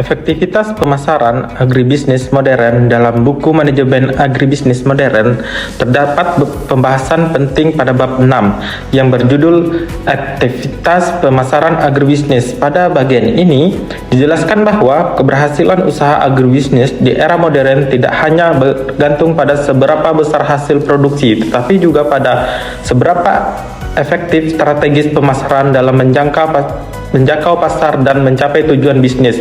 Efektivitas pemasaran agribisnis modern. Dalam buku Manajemen Agribisnis Modern terdapat pembahasan penting pada bab 6 yang berjudul Aktivitas Pemasaran Agribisnis. Pada bagian ini dijelaskan bahwa keberhasilan usaha agribisnis di era modern tidak hanya bergantung pada seberapa besar hasil produksi, tetapi juga pada seberapa efektif strategis pemasaran dalam menjangkau pasar dan mencapai tujuan bisnis.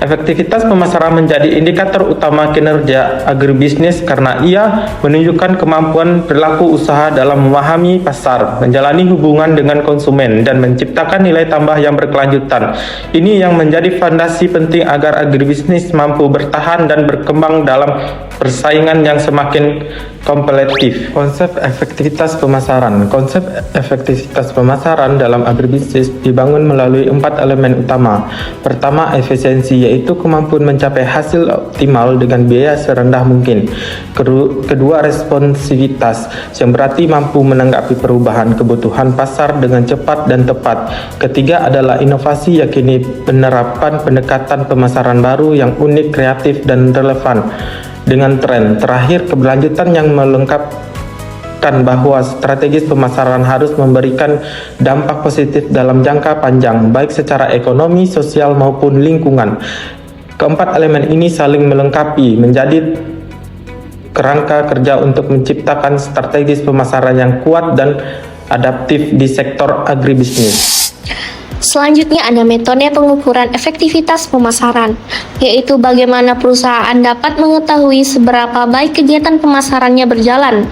Efektivitas pemasaran menjadi indikator utama kinerja agribisnis karena ia menunjukkan kemampuan perilaku usaha dalam memahami pasar, menjalani hubungan dengan konsumen, dan menciptakan nilai tambah yang berkelanjutan. Ini yang menjadi fondasi penting agar agribisnis mampu bertahan dan berkembang dalam persaingan yang semakin kompetitif. Konsep efektivitas pemasaran. Konsep efektivitas pemasaran dalam agribisnis dibangun melalui 4 elemen utama. Pertama, efisiensi, yaitu kemampuan mencapai hasil optimal dengan biaya serendah mungkin. Kedua, responsivitas, yang berarti mampu menanggapi perubahan kebutuhan pasar dengan cepat dan tepat. Ketiga adalah inovasi, yakni penerapan pendekatan pemasaran baru yang unik, kreatif, dan relevan dengan tren. Terakhir, keberlanjutan yang melengkapkan bahwa strategis pemasaran harus memberikan dampak positif dalam jangka panjang, baik secara ekonomi, sosial, maupun lingkungan. Keempat elemen ini saling melengkapi, menjadi kerangka kerja untuk menciptakan strategis pemasaran yang kuat dan adaptif di sektor agribisnis. Selanjutnya ada metode pengukuran efektivitas pemasaran, yaitu bagaimana perusahaan dapat mengetahui seberapa baik kegiatan pemasarannya berjalan.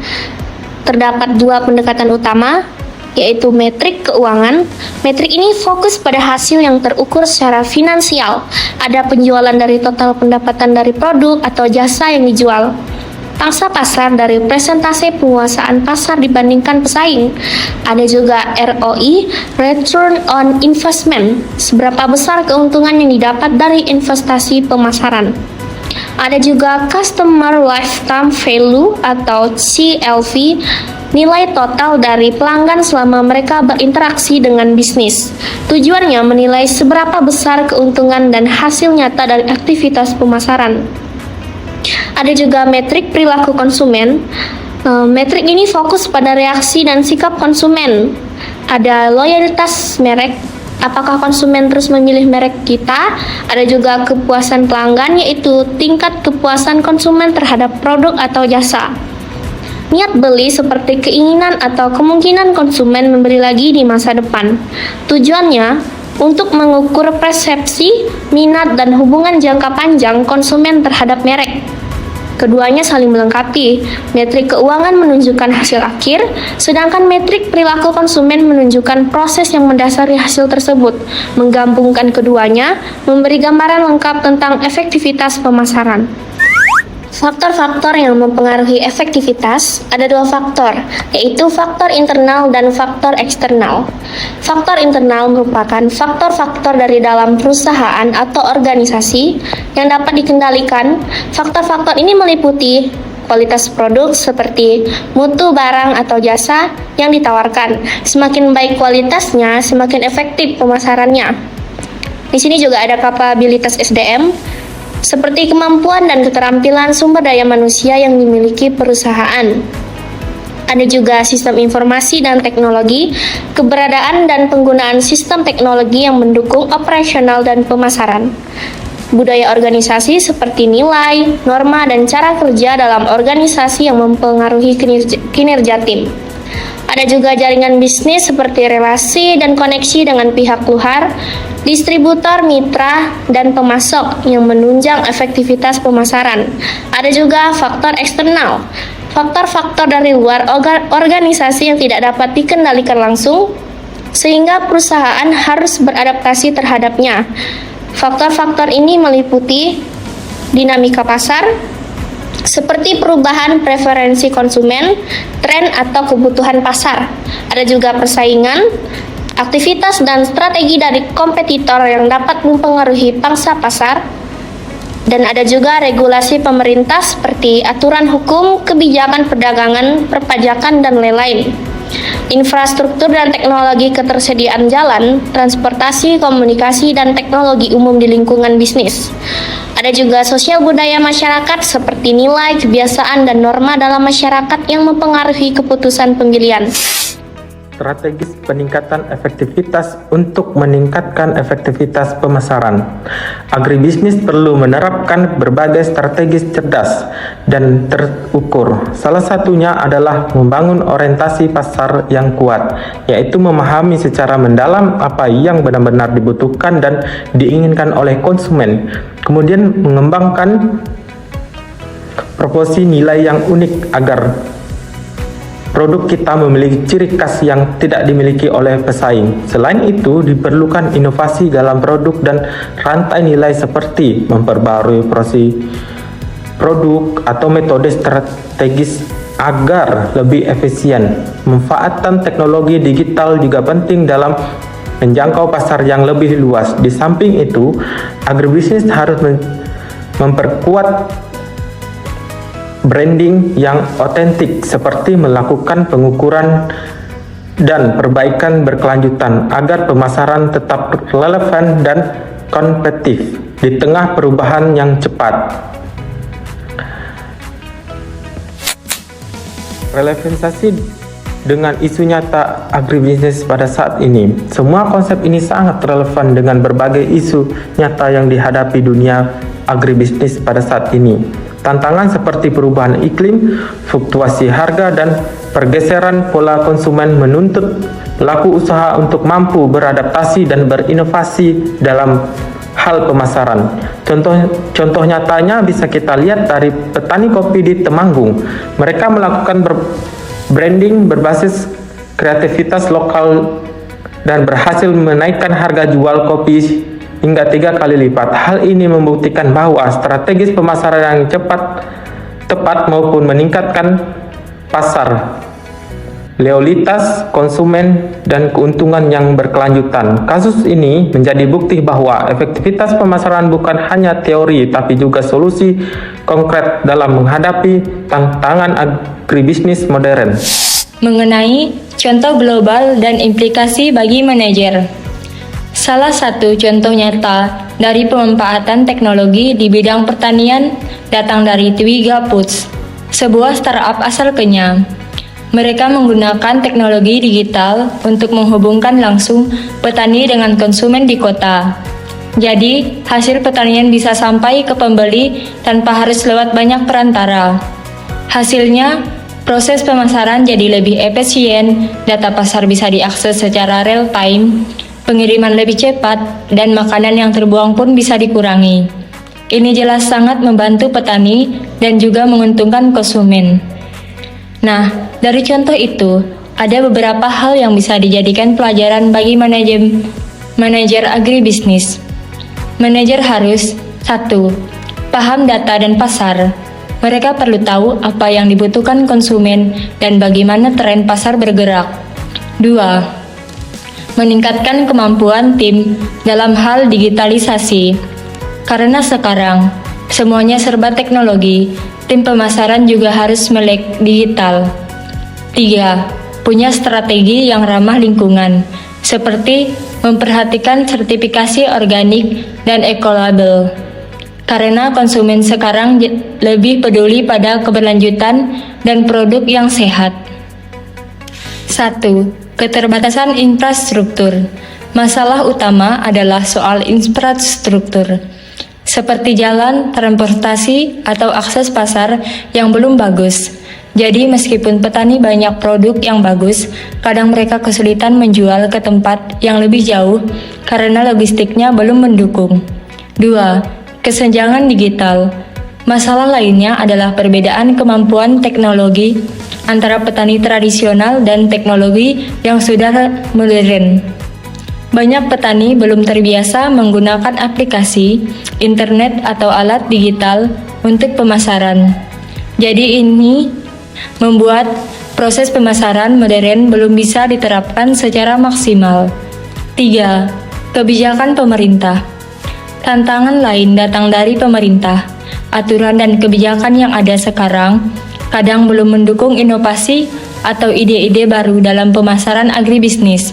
Terdapat 2 pendekatan utama, yaitu metrik keuangan. Metrik ini fokus pada hasil yang terukur secara finansial. Ada penjualan dari total pendapatan dari produk atau jasa yang dijual. Pangsa pasar dari presentase penguasaan pasar dibandingkan pesaing. Ada juga ROI, Return on Investment, seberapa besar keuntungan yang didapat dari investasi pemasaran. Ada juga Customer Lifetime Value atau CLV, nilai total dari pelanggan selama mereka berinteraksi dengan bisnis. Tujuannya menilai seberapa besar keuntungan dan hasil nyata dari aktivitas pemasaran. Ada juga metrik perilaku konsumen. Metrik ini fokus pada reaksi dan sikap konsumen. Ada loyalitas merek, apakah konsumen terus memilih merek kita. Ada juga kepuasan pelanggan, yaitu tingkat kepuasan konsumen terhadap produk atau jasa. Niat beli seperti keinginan atau kemungkinan konsumen membeli lagi di masa depan. Tujuannya untuk mengukur persepsi, minat, dan hubungan jangka panjang konsumen terhadap merek. Keduanya saling melengkapi. Metrik keuangan menunjukkan hasil akhir, sedangkan metrik perilaku konsumen menunjukkan proses yang mendasari hasil tersebut. Menggabungkan keduanya memberi gambaran lengkap tentang efektivitas pemasaran. Faktor-faktor yang mempengaruhi efektivitas ada 2 faktor, yaitu faktor internal dan faktor eksternal. Faktor internal merupakan faktor-faktor dari dalam perusahaan atau organisasi yang dapat dikendalikan. Faktor-faktor ini meliputi kualitas produk seperti mutu barang atau jasa yang ditawarkan. Semakin baik kualitasnya, semakin efektif pemasarannya. Di sini juga ada kapabilitas SDM, seperti kemampuan dan keterampilan sumber daya manusia yang dimiliki perusahaan. Ada juga sistem informasi dan teknologi, keberadaan dan penggunaan sistem teknologi yang mendukung operasional dan pemasaran. Budaya organisasi seperti nilai, norma, dan cara kerja dalam organisasi yang mempengaruhi kinerja tim. Ada juga jaringan bisnis seperti relasi dan koneksi dengan pihak luar, distributor, mitra, dan pemasok yang menunjang efektivitas pemasaran. Ada juga faktor eksternal, faktor-faktor dari luar organisasi yang tidak dapat dikendalikan langsung, sehingga perusahaan harus beradaptasi terhadapnya. Faktor-faktor ini meliputi dinamika pasar, seperti perubahan preferensi konsumen, tren atau kebutuhan pasar. Ada juga persaingan, aktivitas dan strategi dari kompetitor yang dapat mempengaruhi pangsa pasar, dan ada juga regulasi pemerintah seperti aturan hukum, kebijakan perdagangan, perpajakan, dan lain-lain. infrastruktur dan teknologi ketersediaan jalan, transportasi, komunikasi, dan teknologi umum di lingkungan bisnis. Ada juga sosial budaya masyarakat seperti nilai, kebiasaan, dan norma dalam masyarakat yang mempengaruhi keputusan pemilihan. Strategis peningkatan efektivitas. Untuk meningkatkan efektivitas pemasaran, agribisnis perlu menerapkan berbagai strategi cerdas dan terukur. Salah satunya adalah membangun orientasi pasar yang kuat, yaitu memahami secara mendalam apa yang benar-benar dibutuhkan dan diinginkan oleh konsumen, kemudian mengembangkan proporsi nilai yang unik agar produk kita memiliki ciri khas yang tidak dimiliki oleh pesaing. Selain itu, diperlukan inovasi dalam produk dan rantai nilai seperti memperbarui proses produk atau metode strategis agar lebih efisien. Manfaatan teknologi digital juga penting dalam menjangkau pasar yang lebih luas. Di samping itu, agribisnis harus memperkuat branding yang otentik seperti melakukan pengukuran dan perbaikan berkelanjutan agar pemasaran tetap relevan dan kompetitif di tengah perubahan yang cepat. Relevansi dengan isu nyata agribisnis pada saat ini. Semua konsep ini sangat relevan dengan berbagai isu nyata yang dihadapi dunia agribisnis pada saat ini. Tantangan seperti perubahan iklim, fluktuasi harga, dan pergeseran pola konsumen menuntut pelaku usaha untuk mampu beradaptasi dan berinovasi dalam hal pemasaran. Contoh nyatanya bisa kita lihat dari petani kopi di Temanggung. Mereka melakukan branding berbasis kreativitas lokal dan berhasil menaikkan harga jual kopi hingga 3 kali lipat. Hal ini membuktikan bahwa strategis pemasaran yang tepat maupun meningkatkan pasar, loyalitas konsumen, dan keuntungan yang berkelanjutan. Kasus ini menjadi bukti bahwa efektivitas pemasaran bukan hanya teori, tapi juga solusi konkret dalam menghadapi tantangan agribisnis modern. Mengenai contoh global dan implikasi bagi manajer. Salah satu contoh nyata dari pemanfaatan teknologi di bidang pertanian datang dari Twiga Foods, sebuah startup asal Kenya. Mereka menggunakan teknologi digital untuk menghubungkan langsung petani dengan konsumen di kota. Jadi, hasil pertanian bisa sampai ke pembeli tanpa harus lewat banyak perantara. Hasilnya, proses pemasaran jadi lebih efisien, data pasar bisa diakses secara real time, pengiriman lebih cepat, dan makanan yang terbuang pun bisa dikurangi. Ini jelas sangat membantu petani dan juga menguntungkan konsumen. Nah, dari contoh itu, ada beberapa hal yang bisa dijadikan pelajaran bagi manajer agribisnis. Manajer harus 1. Paham data dan pasar. Mereka perlu tahu apa yang dibutuhkan konsumen dan bagaimana tren pasar bergerak. 2. Meningkatkan kemampuan tim dalam hal digitalisasi. Karena sekarang semuanya serba teknologi, tim pemasaran juga harus melek digital. 3. Punya strategi yang ramah lingkungan, seperti memperhatikan sertifikasi organik dan ekolabel. Karena konsumen sekarang lebih peduli pada keberlanjutan dan produk yang sehat. 1. Keterbatasan infrastruktur. Masalah utama adalah soal infrastruktur, seperti jalan, transportasi, atau akses pasar yang belum bagus. Jadi meskipun petani banyak produk yang bagus, kadang mereka kesulitan menjual ke tempat yang lebih jauh karena logistiknya belum mendukung. 2. Kesenjangan digital. Masalah lainnya adalah perbedaan kemampuan teknologi antara petani tradisional dan teknologi yang sudah modern. Banyak petani belum terbiasa menggunakan aplikasi, internet, atau alat digital untuk pemasaran. Jadi ini membuat proses pemasaran modern belum bisa diterapkan secara maksimal. 3. Kebijakan pemerintah. Tantangan lain datang dari pemerintah. Aturan dan kebijakan yang ada sekarang kadang belum mendukung inovasi atau ide-ide baru dalam pemasaran agribisnis.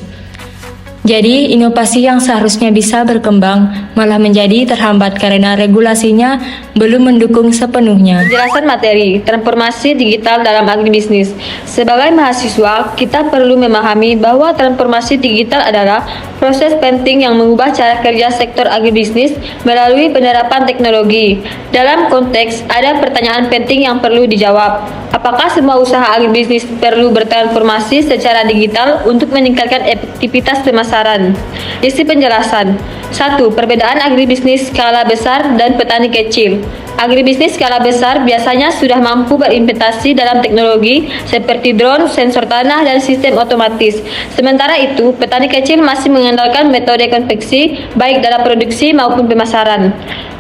Jadi, inovasi yang seharusnya bisa berkembang malah menjadi terhambat karena regulasinya belum mendukung sepenuhnya. Penjelasan materi, transformasi digital dalam agribisnis. Sebagai mahasiswa, kita perlu memahami bahwa transformasi digital adalah proses penting yang mengubah cara kerja sektor agribisnis melalui penerapan teknologi. Dalam konteks, ada pertanyaan penting yang perlu dijawab. Apakah semua usaha agribisnis perlu bertransformasi secara digital untuk meningkatkan efektivitas pemasaran? Isi penjelasan. 1. Perbedaan agribisnis skala besar dan petani kecil. Agribisnis skala besar biasanya sudah mampu berinvestasi dalam teknologi seperti drone, sensor tanah, dan sistem otomatis. Sementara itu, petani kecil masih mengandalkan metode konveksi baik dalam produksi maupun pemasaran.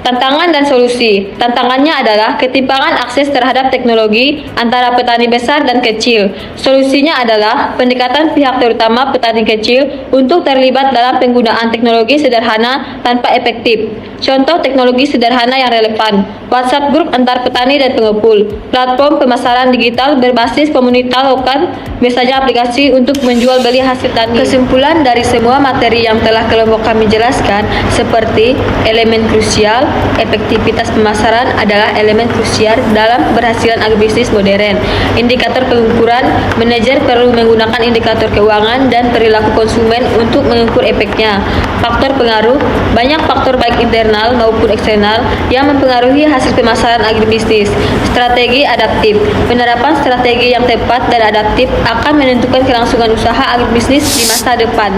Tantangan dan solusi. Tantangannya adalah ketimpangan akses terhadap teknologi antara petani besar dan kecil. Solusinya adalah pendekatan pihak terutama petani kecil untuk terlibat dalam penggunaan teknologi sederhana tanpa efektif. Contoh teknologi sederhana yang relevan: WhatsApp grup antar petani dan pengepul, platform pemasaran digital berbasis komunitas lokal, misalnya aplikasi untuk menjual beli hasil tani. Kesimpulan dari semua materi yang telah kelompok kami jelaskan, seperti elemen krusial, efektivitas pemasaran adalah elemen krusial dalam keberhasilan agribisnis modern. Indikator pengukuran, manajer perlu menggunakan indikator keuangan dan perilaku konsumen untuk mengukur efeknya. Faktor pengaruh, banyak faktor baik internal maupun eksternal yang mempengaruhi hasil pemasaran agribisnis. Strategi adaptif, penerapan strategi yang tepat dan adaptif akan menentukan kelangsungan usaha agribisnis di masa depan.